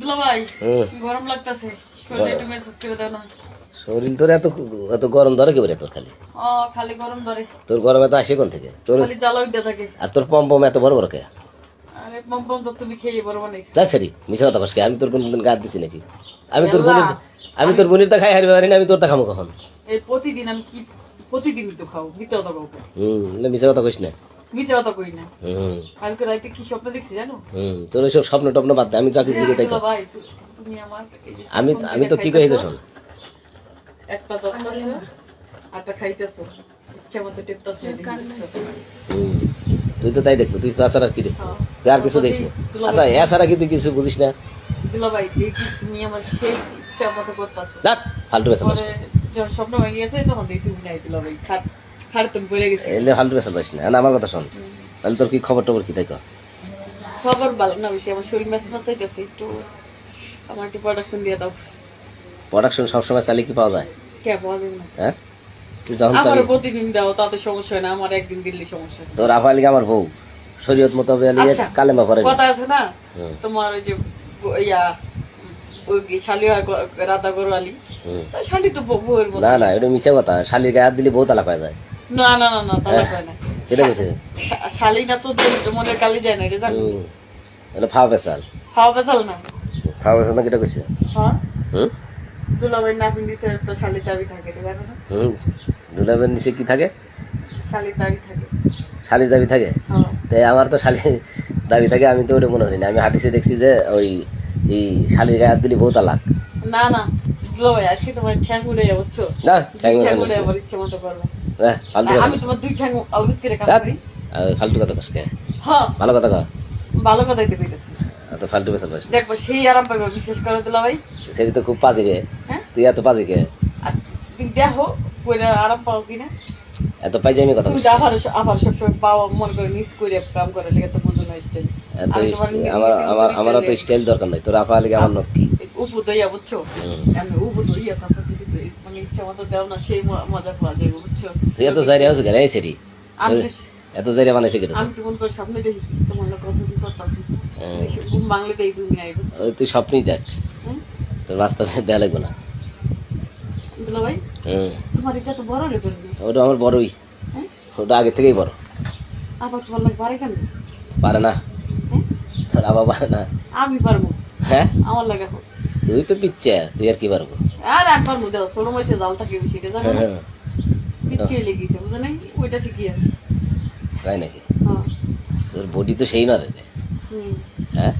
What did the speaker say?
দুলাভাই গরম লাগতেছে, শরীরে একটু মেসেজ করে দাও না। শরীর তোর এত এত গরম ধরে কি তোর? খালি খালি গরম ধরে। তোর গরম এত আসে কোন থেকে? তোর খালি জ্বালা উঠতে থাকে। আর তোর পম্পম এত বড় বড় কে? আরে পম্পম তো তুমি খেয়ে বড় বানাইছো। তাই সরি, মিছা কথা কস কে? আমি তোর কোনদিন গাদ দিছি নাকি? আমি তোর বোনের তা খাই হারবে পারি না, আমি তোর তা খামো কখন? এই প্রতিদিন আমি কি প্রতিদিনই তো খাও, মিথ্যা কথা কাউকে। মিছা কথা কইস না। মিথ্যা কথা কই না। কালকে রাতে কি স্বপ্ন দেখছি জানো? তোর ওইসব স্বপ্ন টপ্ন বাদ দে, আমি চাকরি দিকে তাই কর। ভাই তুমি আমার আমি তো কি কই শোন, একটা দত্তাছো আটা খাইতেছো, ইচ্ছা মতো টেপতাছো। তুই তো তাই দেখবো, তুই তো আসার আর কি দেখবো, তুই আর কিছু দেখিস না। আচ্ছা এছাড়া কি তুই কিছু বুঝিস না? দুলাভাই দেখি তুমি আমার সেই ইচ্ছা মতো করতেছো। ফালতু বেসাল পরে যখন স্বপ্ন ভেঙে গেছে তখন দেখি তুমি নাই। দুলাভাই খাট তুমি পড়ে গেছে। এলে ফালতু বেসাল পাইস না। আমার কথা শোন, তাহলে তোর কি খবর টবর কি তাই কর? খবর ভালো না, বেশি আমার শরীর ম্যাচ ম্যাচাইতেছে, একটু আমার একটু প্রোডাকশন দিয়ে দাও। প্রোডাকশন সবসময় চালিয়ে কি পাওয়া যায়? কে পাওয়া যাবে না? হ্যাঁ তুই যখন আমার প্রতিদিন দাও তাতে সমস্যা হয় না, আমার একদিন দিল্লি সমস্যা। তোর আফালিকে আমার বউ শরীয়ত মতো কালেমা পড়ে কথা আছে না তোমার, ওই যে ইয়া ওই শালি রাধা গোরালি, শালি তো বউয়ের মতো। না না, এটা মিছা কথা। শালির গায়ে হাত দিলে বউ তালাক হয়ে যায়। না না না না, তালাক হয় না। এটা কইছে শালি না 14 মনের কালি যায় না, এটা জানো? এটা ফাও বেসাল। খাওয়া বেচাল না, ফাও বেসাল না, কেটা কইছে? হ্যাঁ দুলাভাই নাপিন দিছে তো শালি দাবি থাকে, এটা জানো না? দুলাবের নিচে কি থাকে? শালি দাবি থাকে। শালি দাবি থাকে? হ্যাঁ তাই আমার তো শালি দাবি থাকে, আমি তো ওটা মনে করি না। আমি হাঁটিসে দেখছি যে ওই এই শালির গায়ে হাত দিলে বউ তালাক। না না দুলাভাই, আজকে তোমার ঠ্যাং উড়ে বুঝছো না, ঠ্যাং উড়ে আমার ইচ্ছে মতো করবে। ফালতু আমি তোমার দুই ঠ্যাং অলওয়েজ করে কাজ করি। ফালতু কথা কস কে? হ্যাঁ ভালো কথা কর। ভালো কথাই তো কইতেছি। এত ফালতু বেসাল পাইস দেখবো সেই আরাম পাইবা, বিশেষ করে দুলাভাই। সেটি তো খুব পাজি রে। হ্যাঁ তুই এত পাজি কে? আর তুমি দেখো কইরা আরাম পাও কিনা। এত পাইজামি কথা তুমি আবার সবসময় পাও মনে করে মিস করে কাম করে লেগে তো বুঝো না স্টাইল। আমার তো স্টাইল দরকার নাই। তোর আপা লিগে আমার নক্কি উপু দইয়া বুঝছো, আমি উপু দইয়া তারপর যদি মানে ইচ্ছা মতো দেও না, সেই মজা পাওয়া যাবে বুঝছো। তুই এত জায়গা আছো কেন? এই সেটি এত জায়গা বানাইছে কেন? আমি মন করে স্বপ্নে দেখি তোমার লোক কত কি করতেছি, ঘুম বাংলে দেই তুমি নাই বুঝছো। তুই স্বপ্নই দেখ, তোর বাস্তবে দেয়া লাগবে না। দুলাভাই তোমার এটা তো বড় রে করবে। ওটা আমার বড়ই, ওটা আগে থেকেই বড়। আবার তোমার লোক পারে কেন? পারে না, তোর আবার পারে না। আমি পারবো। হ্যাঁ আমার লাগে তুই তো পিচ্ছে, তুই আর কি পারবো? আর একবার মুদে ছোট মাসে জাল থাকে বেশি, এটা জানো? পিচ্ছে লেগেছে বুঝো নাই, ওইটা ঠিকই আছে। তাই নাকি? তোর বডি তো সেই না রে।